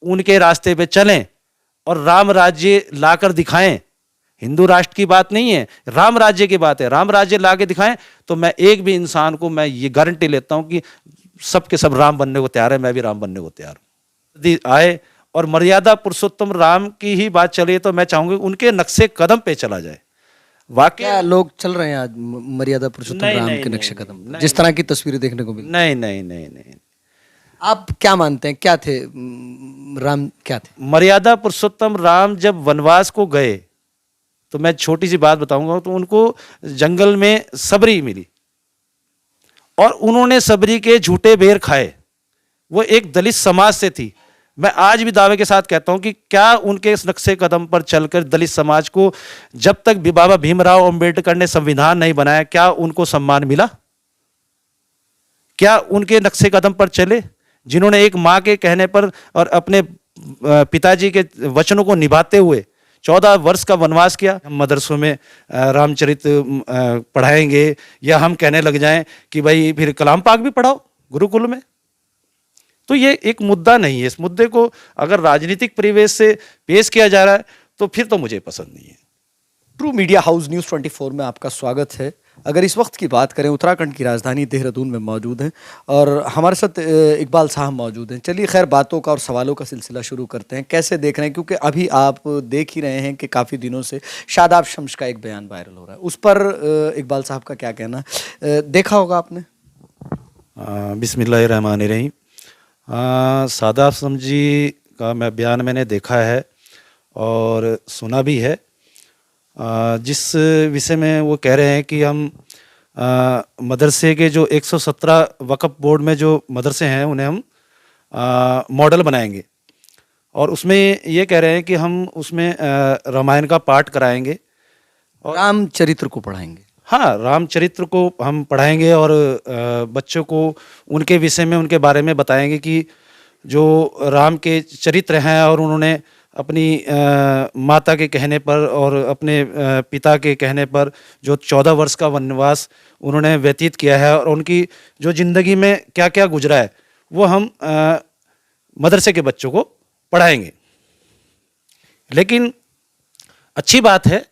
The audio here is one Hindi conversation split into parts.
उनके रास्ते पे चलें और राम राज्य लाकर दिखाएं। हिंदू राष्ट्र की बात नहीं है, राम राज्य की बात है। राम राज्य ला के दिखाएं तो मैं एक भी इंसान को मैं ये गारंटी लेता हूं कि सब के सब राम बनने को तैयार है, मैं भी राम बनने को तैयार हूं। यदि आए और मर्यादा पुरुषोत्तम राम की ही बात चले तो मैं चाहूंगा उनके नक्शे कदम पे चला जाए। वाकई क्या लोग चल रहे हैं आज मर्यादा पुरुषोत्तम नहीं, राम नहीं, के नहीं, नक्शे कदम पर? नहीं, जिस तरह की तस्वीरें देखने को मिली, नहीं नहीं नहीं नहीं, आप क्या मानते हैं, क्या थे राम, क्या थे? मर्यादा पुरुषोत्तम राम जब वनवास को गए तो मैं छोटी सी बात बताऊंगा, तो उनको जंगल में सबरी मिली और उन्होंने सबरी के झूठे बेर खाए। वो एक दलित समाज से थी। मैं आज भी दावे के साथ कहता हूं कि क्या उनके इस नक्शे कदम पर चलकर दलित समाज को, जब तक बाबा भीमराव अंबेडकर ने संविधान नहीं बनाया, क्या उनको सम्मान मिला? क्या उनके नक्शे कदम पर चले जिन्होंने एक मां के कहने पर और अपने पिताजी के वचनों को निभाते हुए 14 वर्ष का वनवास किया? हम मदरसों में रामचरित पढ़ाएंगे या हम कहने लग जाएं कि भाई फिर कलाम पाक भी पढ़ाओ गुरुकुल में? तो ये एक मुद्दा नहीं है। इस मुद्दे को अगर राजनीतिक परिवेश से पेश किया जा रहा है तो फिर तो मुझे पसंद नहीं है। ट्रू मीडिया हाउस न्यूज़ 24 में आपका स्वागत है। अगर इस वक्त की बात करें, उत्तराखंड की राजधानी देहरादून में मौजूद हैं और हमारे साथ इकबाल साहब मौजूद हैं। चलिए खैर बातों का और सवालों का सिलसिला शुरू करते हैं। कैसे देख रहे हैं, क्योंकि अभी आप देख ही रहे हैं कि काफ़ी दिनों से शादाब शम्स का एक बयान वायरल हो रहा है, उस पर इकबाल साहब का क्या कहना? देखा होगा आपने। बिस्मिल्लाहिर्रहमानिर्रहीम। शादाब शम्स जी का बयान मैंने देखा है और सुना भी है। जिस विषय में वो कह रहे हैं कि हम मदरसे के जो 117 वक्फ बोर्ड में जो मदरसे हैं उन्हें हम मॉडल बनाएंगे और उसमें ये कह रहे हैं कि हम उसमें रामायण का पाठ कराएंगे और रामचरित्र को पढ़ाएंगे। हाँ, रामचरित्र को हम पढ़ाएंगे और बच्चों को उनके विषय में, उनके बारे में बताएंगे कि जो राम के चरित्र हैं और उन्होंने अपनी माता के कहने पर और अपने पिता के कहने पर जो 14 वर्ष का वनवास उन्होंने व्यतीत किया है और उनकी जो ज़िंदगी में क्या क्या गुजरा है वो हम मदरसे के बच्चों को पढ़ाएंगे। लेकिन अच्छी बात है,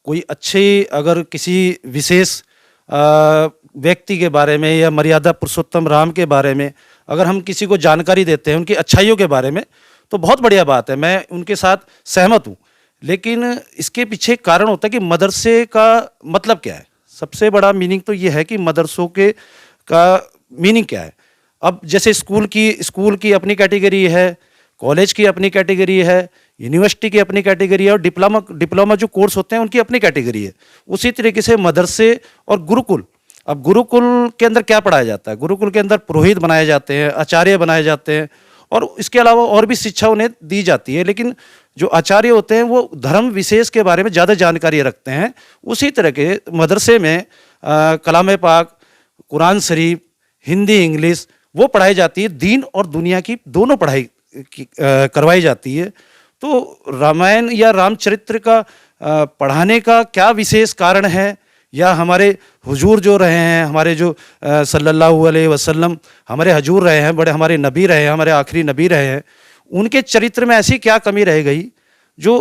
कोई अच्छी अगर किसी विशेष व्यक्ति के बारे में या मर्यादा पुरुषोत्तम राम के बारे में अगर हम किसी को जानकारी देते हैं उनकी अच्छाइयों के बारे में, तो बहुत बढ़िया बात है, मैं उनके साथ सहमत हूँ। लेकिन इसके पीछे कारण होता है कि मदरसे का मतलब क्या है। सबसे बड़ा मीनिंग तो ये है कि मदरसों के का मीनिंग क्या है। अब जैसे स्कूल की अपनी कैटेगरी है, कॉलेज की अपनी कैटेगरी है, यूनिवर्सिटी की अपनी कैटेगरी है और डिप्लोमा जो कोर्स होते हैं उनकी अपनी कैटेगरी है। उसी तरीके से मदरसे और गुरुकुल, अब गुरुकुल के अंदर क्या पढ़ाया जाता है? गुरुकुल के अंदर पुरोहित बनाए जाते हैं, आचार्य बनाए जाते हैं और इसके अलावा और भी शिक्षा उन्हें दी जाती है। लेकिन जो आचार्य होते हैं वो धर्म विशेष के बारे में ज़्यादा जानकारी रखते हैं। उसी तरह के मदरसे में कलाम पाक, कुरान शरीफ, हिंदी, इंग्लिश वो पढ़ाई जाती है। दीन और दुनिया की दोनों पढ़ाई करवाई जाती है। तो रामायण या रामचरित्र का पढ़ाने का क्या विशेष कारण है? या हमारे हुजूर जो रहे हैं, हमारे जो सल्लल्लाहु अलैहि वसल्लम हमारे हजूर रहे हैं, बड़े हमारे नबी रहे हैं, हमारे आखिरी नबी रहे हैं, उनके चरित्र में ऐसी क्या कमी रह गई जो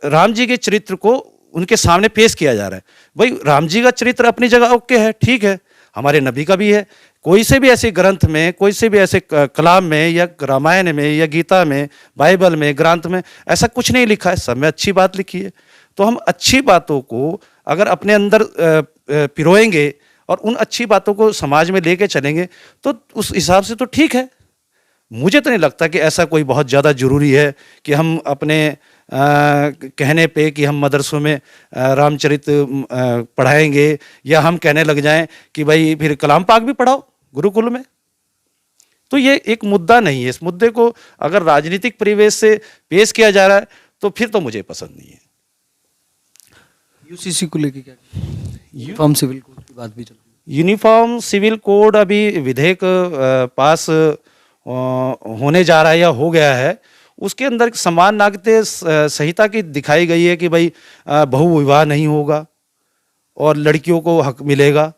राम जी के चरित्र को उनके सामने पेश किया जा रहा है? भाई राम जी का चरित्र अपनी जगह ओके है, ठीक है, हमारे नबी का भी है। कोई से भी ऐसे ग्रंथ में, कोई से भी ऐसे कलाम में या रामायण में या गीता में, बाइबल में, ग्रंथ में ऐसा कुछ नहीं लिखा है। सब में अच्छी बात लिखी है। तो हम अच्छी बातों को अगर अपने अंदर पिरोएंगे और उन अच्छी बातों को समाज में लेके चलेंगे तो उस हिसाब से तो ठीक है। मुझे तो नहीं लगता कि ऐसा कोई बहुत ज़्यादा ज़रूरी है कि हम अपने कहने पे कि हम मदरसों में रामचरित पढ़ाएंगे या हम कहने लग जाएं कि भाई फिर कलाम पाक भी पढ़ाओ गुरुकुल में। तो ये एक मुद्दा नहीं है। इस मुद्दे को अगर राजनीतिक परिवेश से पेश किया जा रहा है तो फिर तो मुझे पसंद नहीं है। यूसीसी को लेके क्या, यूनिफॉर्म सिविल कोड की बात भी चल रही है? यूनिफॉर्म सिविल कोड अभी विधेयक पास होने जा रहा है या हो गया है। उसके अंदर समान नागरिकता संहिता की दिखाई गई है कि भाई बहुविवाह नहीं होगा और लड़कियों को हक मिलेगा,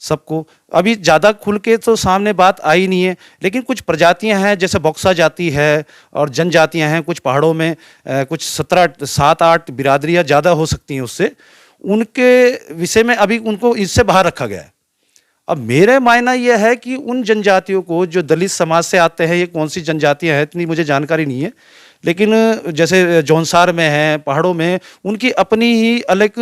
सबको। अभी ज़्यादा खुल के तो सामने बात आई नहीं है, लेकिन कुछ प्रजातियां हैं जैसे बॉक्सा जाति है और जनजातियां हैं कुछ पहाड़ों में, कुछ 7-8 बिरादरियां ज़्यादा हो सकती हैं उससे, उनके विषय में अभी उनको इससे बाहर रखा गया है। अब मेरे मायना यह है कि उन जनजातियों को जो दलित समाज से आते हैं, ये कौन सी जनजातियां हैं इतनी मुझे जानकारी नहीं है, लेकिन जैसे जौनसार में है, पहाड़ों में, उनकी अपनी ही अलग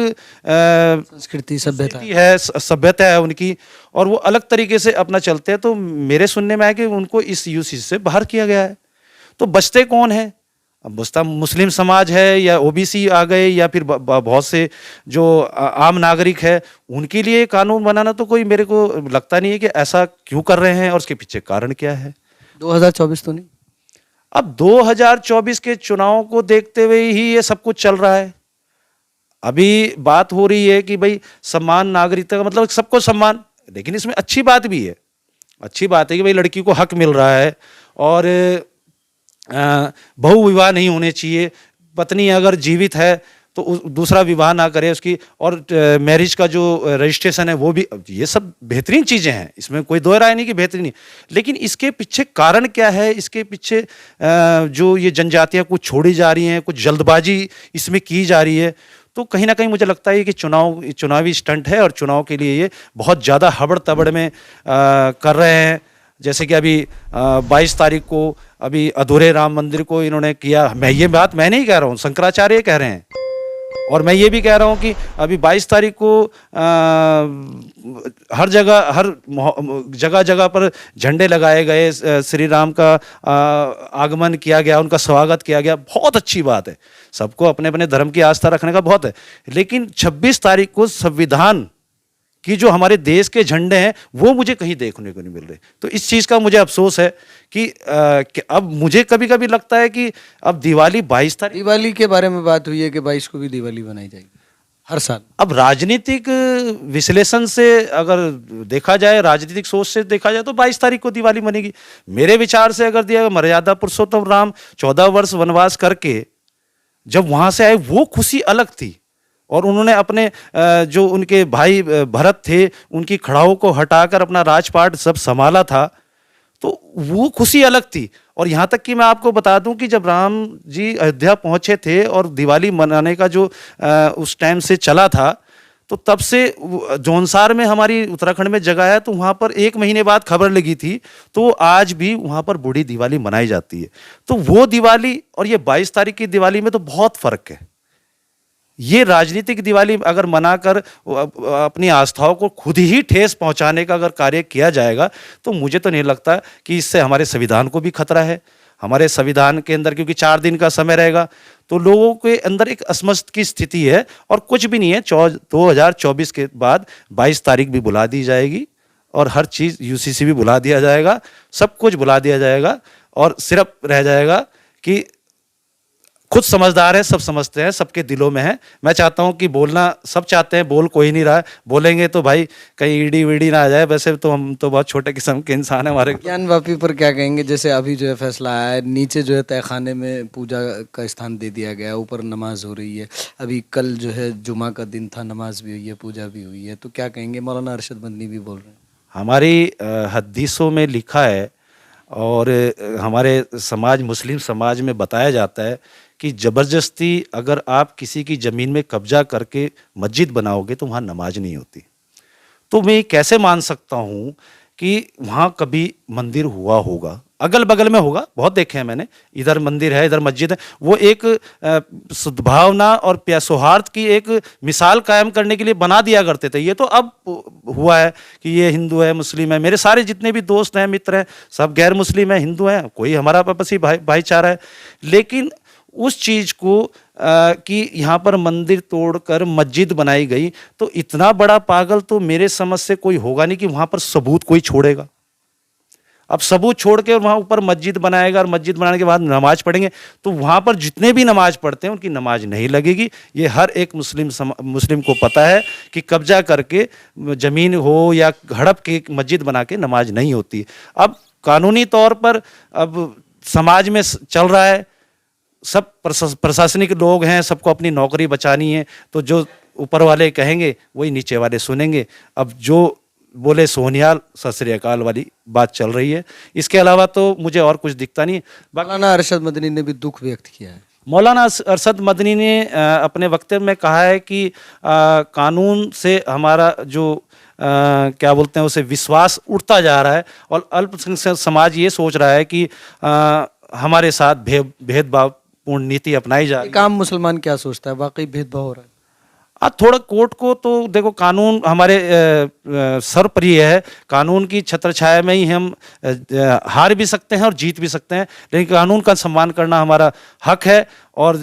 संस्कृति सभ्यता है, सभ्यता है उनकी, और वो अलग तरीके से अपना चलते हैं। तो मेरे सुनने में आया कि उनको इस यूसी से बाहर किया गया है। तो बचते कौन है? अब बचता मुस्लिम समाज है या ओबीसी आ गए या फिर बहुत से जो आम नागरिक है, उनके लिए कानून बनाना तो कोई मेरे को लगता नहीं है कि ऐसा क्यों कर रहे हैं और उसके पीछे कारण क्या है। 2024 तो नहीं? अब 2024 के चुनाव को देखते हुए ही ये सब कुछ चल रहा है। अभी बात हो रही है कि भाई सम्मान नागरिकता का मतलब सबको सम्मान, लेकिन इसमें अच्छी बात भी है। अच्छी बात है कि भाई लड़की को हक मिल रहा है और बहु विवाह नहीं होने चाहिए। पत्नी अगर जीवित है तो दूसरा विवाह ना करे उसकी, और मैरिज का जो रजिस्ट्रेशन है वो भी, ये सब बेहतरीन चीज़ें हैं, इसमें कोई दो राय नहीं कि बेहतरीन नहीं। लेकिन इसके पीछे कारण क्या है? इसके पीछे जो ये जनजातियां कुछ छोड़ी जा रही हैं, कुछ जल्दबाजी इसमें की जा रही है, तो कहीं ना कहीं मुझे लगता है कि चुनावी स्टंट है और चुनाव के लिए ये बहुत ज़्यादा हबड़ तबड़ में कर रहे हैं। जैसे कि अभी 22 तारीख को अभी अधूरे राम मंदिर को इन्होंने किया। ये बात मैं नहीं कह रहा हूँ, शंकराचार्य कह रहे हैं, और मैं ये भी कह रहा हूँ कि अभी 22 तारीख को हर जगह जगह पर झंडे लगाए गए, श्री राम का आगमन किया गया, उनका स्वागत किया गया, बहुत अच्छी बात है। सबको अपने अपने धर्म की आस्था रखने का बहुत है, लेकिन 26 तारीख को संविधान कि जो हमारे देश के झंडे हैं वो मुझे कहीं देखने को नहीं मिल रहे। तो इस चीज़ का मुझे अफसोस है कि अब मुझे कभी कभी लगता है कि अब दिवाली 22 तारीख, दिवाली के बारे में बात हुई है कि 22 को भी दिवाली बनाई जाएगी हर साल। अब राजनीतिक विश्लेषण से अगर देखा जाए, राजनीतिक सोच से देखा जाए तो 22 तारीख को दिवाली बनेगी। मेरे विचार से अगर दिया, मर्यादा पुरुषोत्तम राम 14 वर्ष वनवास करके जब वहाँ से आए, वो खुशी अलग थी, और उन्होंने अपने जो उनके भाई भरत थे उनकी खड़ाओं को हटाकर अपना राजपाट सब संभाला था, तो वो खुशी अलग थी। और यहाँ तक कि मैं आपको बता दूं कि जब राम जी अयोध्या पहुंचे थे और दिवाली मनाने का जो उस टाइम से चला था, तो तब से जौनसार में हमारी उत्तराखंड में जगह है, तो वहाँ पर 1 महीने बाद खबर लगी थी, तो आज भी वहाँ पर बूढ़ी दिवाली मनाई जाती है। तो वो दिवाली और ये 22 तारीख की दिवाली में तो बहुत फर्क है। ये राजनीतिक दिवाली अगर मनाकर अपनी आस्थाओं को खुद ही ठेस पहुंचाने का अगर कार्य किया जाएगा, तो मुझे तो नहीं लगता कि इससे हमारे संविधान को भी खतरा है। हमारे संविधान के अंदर क्योंकि 4 दिन का समय रहेगा, तो लोगों के अंदर एक असमंजस की स्थिति है, और कुछ भी नहीं है। 2024 के बाद 22 तारीख भी बुला दी जाएगी और हर चीज़ यूसीसी भी बुला दिया जाएगा, सब कुछ बुला दिया जाएगा, और सिर्फ रह जाएगा कि खुद समझदार है, सब समझते हैं, सबके दिलों में है। मैं चाहता हूं कि बोलना सब चाहते हैं, बोल कोई नहीं रहा है। बोलेंगे तो भाई कहीं ईडी वीडी ना आ जाए। वैसे तो हम तो बहुत छोटे किस्म के इंसान हैं। हमारे ज्ञानवापी पर क्या कहेंगे? जैसे अभी जो है फैसला आया है, नीचे जो है तहखाने में पूजा का स्थान दे दिया गया, ऊपर नमाज हो रही है। अभी कल जो है जुमा का दिन था, नमाज भी हुई है, पूजा भी हुई है, तो क्या कहेंगे? मौलाना अरशद मदनी भी बोल रहे हैं। हमारी हदीसों में लिखा है और हमारे समाज, मुस्लिम समाज में बताया जाता है कि ज़बरदस्ती अगर आप किसी की ज़मीन में कब्जा करके मस्जिद बनाओगे तो वहाँ नमाज नहीं होती। तो मैं कैसे मान सकता हूँ कि वहाँ कभी मंदिर हुआ होगा? अगल बगल में होगा, बहुत देखे हैं मैंने, इधर मंदिर है, इधर मस्जिद है। वो एक सद्भावना और सौहार्द की एक मिसाल कायम करने के लिए बना दिया करते थे। ये तो अब हुआ है कि ये हिंदू है, मुस्लिम है। मेरे सारे जितने भी दोस्त हैं, मित्र हैं, सब गैर मुस्लिम हैं, हिंदू हैं, कोई हमारा आपसी भाईचारा है। लेकिन उस चीज़ को कि यहाँ पर मंदिर तोड़कर मस्जिद बनाई गई, तो इतना बड़ा पागल तो मेरे समझ से कोई होगा नहीं कि वहाँ पर सबूत कोई छोड़ेगा। अब सबूत छोड़ के वहाँ ऊपर मस्जिद बनाएगा और मस्जिद बनाने के बाद नमाज पढ़ेंगे, तो वहाँ पर जितने भी नमाज पढ़ते हैं उनकी नमाज नहीं लगेगी। ये हर एक मुस्लिम को पता है कि कब्जा करके ज़मीन हो या हड़प के मस्जिद बना के नमाज नहीं होती। अब कानूनी तौर पर अब समाज में चल रहा है, सब प्रशासनिक लोग हैं, सबको अपनी नौकरी बचानी है, तो जो ऊपर वाले कहेंगे वही नीचे वाले सुनेंगे। अब जो बोले सोनिहाल सत श्री अकाल वाली बात चल रही है। इसके अलावा तो मुझे और कुछ दिखता नहीं है। मौलाना अरशद मदनी ने भी दुख व्यक्त किया है। मौलाना अरशद मदनी ने अपने वक्तव्य में कहा है कि कानून से हमारा जो क्या बोलते हैं उसे विश्वास उठता जा रहा है और अल्पसंख्यक समाज ये सोच रहा है कि हमारे साथ भेदभावपूर्ण नीति अपनाई जा रही है। एक आम मुसलमान क्या सोचता है, वाकई भेदभाव हो रहा है? थोड़ा कोर्ट को तो देखो, कानून हमारे सर्वप्रिय है। कानून की छत्रछाया में ही हम हार भी सकते हैं और जीत भी सकते हैं, लेकिन कानून का सम्मान करना हमारा हक है। और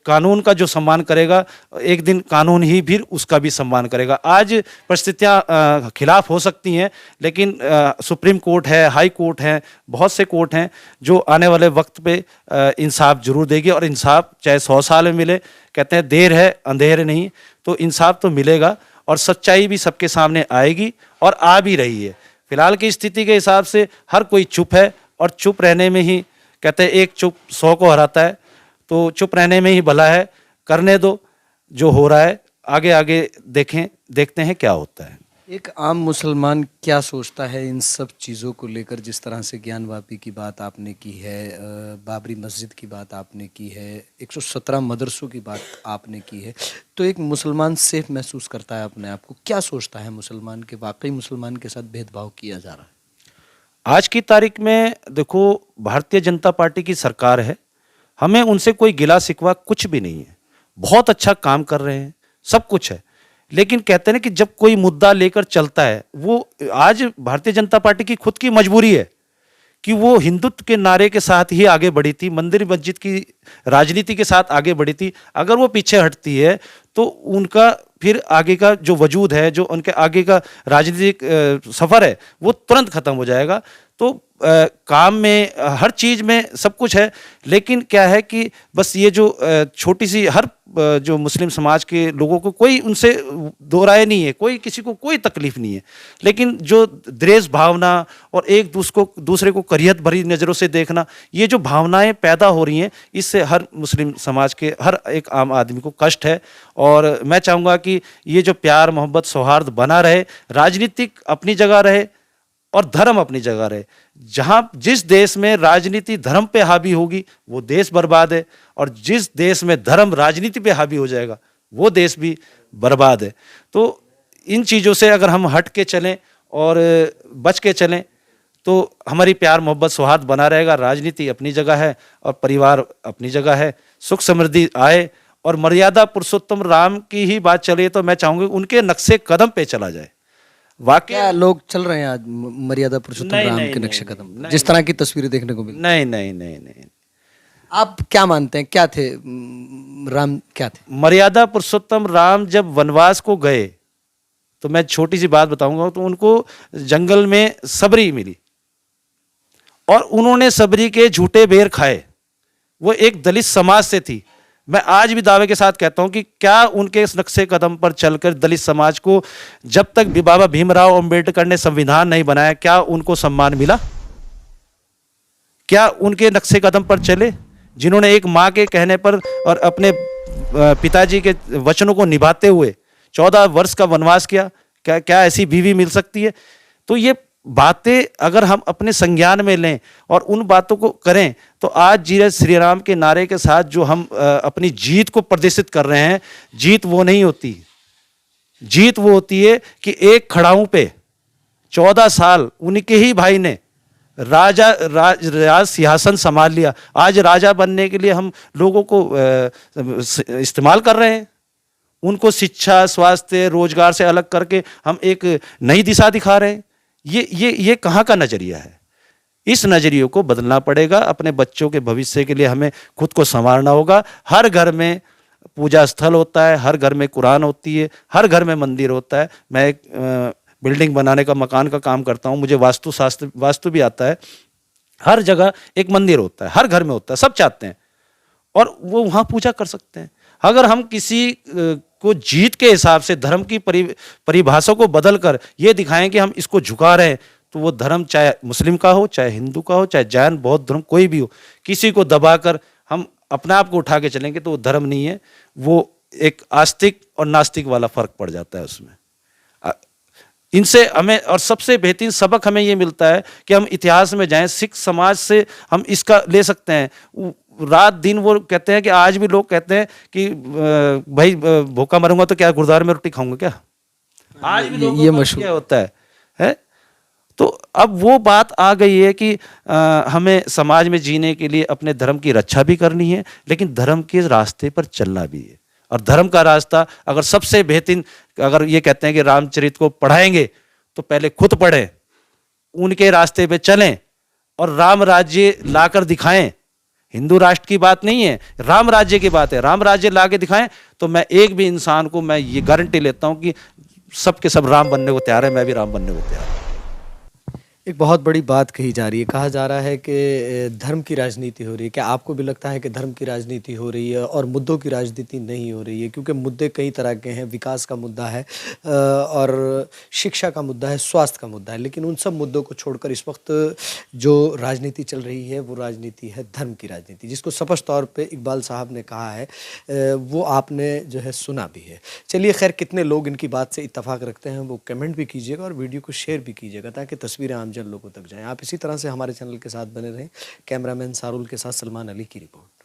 कानून का जो सम्मान करेगा, एक दिन कानून ही भी उसका भी सम्मान करेगा। आज परिस्थितियां खिलाफ हो सकती हैं, लेकिन सुप्रीम कोर्ट है, हाई कोर्ट है, बहुत से कोर्ट हैं जो आने वाले वक्त पे इंसाफ जरूर देगी। और इंसाफ चाहे 100 साल में मिले, कहते हैं देर है अंधेर नहीं, तो इंसाफ तो मिलेगा और सच्चाई भी सबके सामने आएगी और आ भी रही है। फिलहाल की स्थिति के हिसाब से हर कोई चुप है और चुप रहने में ही, कहते हैं एक चुप 100 को हराता है, तो चुप रहने में ही भला है। करने दो जो हो रहा है, आगे आगे देखते हैं क्या होता है। एक आम मुसलमान क्या सोचता है इन सब चीज़ों को लेकर? जिस तरह से ज्ञानवापी की बात आपने की है, बाबरी मस्जिद की बात आपने की है, 117 मदरसों की बात आपने की है, तो एक मुसलमान सेफ महसूस करता है अपने आप को? क्या सोचता है मुसलमान के वाकई मुसलमान के साथ भेदभाव किया जा रहा है? आज की तारीख में देखो, भारतीय जनता पार्टी की सरकार है, हमें उनसे कोई गिला शिकवा कुछ भी नहीं है। बहुत अच्छा काम कर रहे हैं, सब कुछ है। लेकिन कहते हैं ना कि जब कोई मुद्दा लेकर चलता है, वो आज भारतीय जनता पार्टी की खुद की मजबूरी है कि वो हिंदुत्व के नारे के साथ ही आगे बढ़ी थी, मंदिर मस्जिद की राजनीति के साथ आगे बढ़ी थी। अगर वो पीछे हटती है तो उनका फिर आगे का जो वजूद है, जो उनके आगे का राजनीतिक सफ़र है, वो तुरंत खत्म हो जाएगा। तो काम में, हर चीज़ में सब कुछ है, लेकिन क्या है कि बस ये जो छोटी सी हर जो मुस्लिम समाज के लोगों को कोई उनसे दो राय नहीं है, कोई किसी को कोई तकलीफ नहीं है, लेकिन जो द्वेष भावना और एक दूसरे को करियत भरी नज़रों से देखना, ये जो भावनाएं पैदा हो रही हैं, इससे हर मुस्लिम समाज के हर एक आम आदमी को कष्ट है। और मैं चाहूँगा कि ये जो प्यार मोहब्बत सौहार्द बना रहे, राजनीतिक अपनी जगह रहे और धर्म अपनी जगह रहे। जहाँ जिस देश में राजनीति धर्म पे हावी होगी, वो देश बर्बाद है, और जिस देश में धर्म राजनीति पे हावी हो जाएगा, वो देश भी बर्बाद है। तो इन चीज़ों से अगर हम हट के चलें और बच के चलें, तो हमारी प्यार मोहब्बत सौहार्द बना रहेगा। राजनीति अपनी जगह है और परिवार अपनी जगह है। सुख समृद्धि आए और मर्यादा पुरुषोत्तम राम की ही बात चले, तो मैं चाहूँगी उनके नक्शे कदम पे चला जाए। क्या लोग चल रहे हैं आज मर्यादा पुरुषोत्तम राम के नक्शे कदम, जिस तरह की तस्वीरें देखने को मिली? नहीं नहीं नहीं नहीं। आप क्या मानते हैं, क्या थे राम, क्या थे? मर्यादा पुरुषोत्तम राम जब वनवास को गए, तो मैं छोटी सी बात बताऊंगा, तो उनको जंगल में सबरी मिली और उन्होंने सबरी के झूठे बेर खाए। वो एक दलित समाज से थी। मैं आज भी दावे के साथ कहता हूं कि क्या उनके इस नक्शे कदम पर चलकर दलित समाज को, जब तक बाबा भीमराव अंबेडकर ने संविधान नहीं बनाया, क्या उनको सम्मान मिला? क्या उनके नक्शे कदम पर चले जिन्होंने एक माँ के कहने पर और अपने पिताजी के वचनों को निभाते हुए 14 वर्ष का वनवास किया? क्या ऐसी बीवी मिल सकती है? तो ये बातें अगर हम अपने संज्ञान में लें और उन बातों को करें, तो आज जय श्री राम के नारे के साथ जो हम अपनी जीत को प्रदर्शित कर रहे हैं, जीत वो नहीं होती। जीत वो होती है कि एक खड़ाऊं पे 14 साल उनके ही भाई ने राज सिंहासन संभाल लिया। आज राजा बनने के लिए हम लोगों को इस्तेमाल कर रहे हैं। उनको शिक्षा, स्वास्थ्य, रोजगार से अलग करके हम एक नई दिशा दिखा रहे हैं। ये कहाँ का नजरिया है? इस नजरिए को बदलना पड़ेगा। अपने बच्चों के भविष्य के लिए हमें खुद को संवारना होगा। हर घर में पूजा स्थल होता है, हर घर में कुरान होती है, हर घर में मंदिर होता है। मैं एक बिल्डिंग बनाने का, मकान का काम करता हूँ, मुझे वास्तु भी आता है। हर जगह एक मंदिर होता है, हर घर में होता है, सब चाहते हैं और वो वहाँ पूजा कर सकते हैं। अगर हम किसी को जीत के हिसाब से धर्म की परिभाषा को बदलकर ये दिखाएं कि हम इसको झुका रहे हैं, तो वो धर्म चाहे मुस्लिम का हो, चाहे हिंदू का हो, चाहे जैन, बौद्ध धर्म कोई भी हो, किसी को दबाकर हम अपने आप को उठा के चलेंगे तो वो धर्म नहीं है। वो एक आस्तिक और नास्तिक वाला फर्क पड़ जाता है उसमें। इनसे हमें, और सबसे बेहतरीन सबक हमें ये मिलता है कि हम इतिहास में जाएं, सिख समाज से हम इसका ले सकते हैं। रात दिन वो कहते हैं कि आज भी लोग कहते हैं कि भाई भूखा मरूंगा तो क्या गुरुद्वारे में रोटी खाऊंगा क्या? आज भी लोगों ये का मशहूर क्या होता है? तो अब वो बात आ गई है कि हमें समाज में जीने के लिए अपने धर्म की रक्षा भी करनी है, लेकिन धर्म के रास्ते पर चलना भी है। और धर्म का रास्ता अगर सबसे बेहतरीन, अगर ये कहते हैं कि रामचरित को पढ़ाएंगे तो पहले खुद पढ़ें, उनके रास्ते पे चलें और राम राज्य लाकर दिखाएं। हिंदू राष्ट्र की बात नहीं है, राम राज्य की बात है। राम राज्य ला के दिखाएं तो मैं एक भी इंसान को मैं ये गारंटी लेता हूं कि सब के सब राम बनने को तैयार है, मैं भी राम बनने को तैयार हूं। एक बहुत बड़ी बात कही जा रही है, कहा जा रहा है कि धर्म की राजनीति हो रही है। क्या आपको भी लगता है कि धर्म की राजनीति हो रही है और मुद्दों की राजनीति नहीं हो रही है? क्योंकि मुद्दे कई तरह के हैं, विकास का मुद्दा है और शिक्षा का मुद्दा है, स्वास्थ्य का मुद्दा है, लेकिन उन सब मुद्दों को छोड़कर इस वक्त जो राजनीति चल रही है वो राजनीति है धर्म की राजनीति, जिसको स्पष्ट तौर पर इकबाल साहब ने कहा है, वो आपने जो है सुना भी है। चलिए खैर, कितने लोग इनकी बात से इत्तेफाक रखते हैं वो कमेंट भी कीजिएगा और वीडियो को शेयर भी कीजिएगा ताकि तस्वीरें आम जन लोगों तक जाएं। आप इसी तरह से हमारे चैनल के साथ बने रहें। कैमरामैन सारुल के साथ सलमान अली की रिपोर्ट।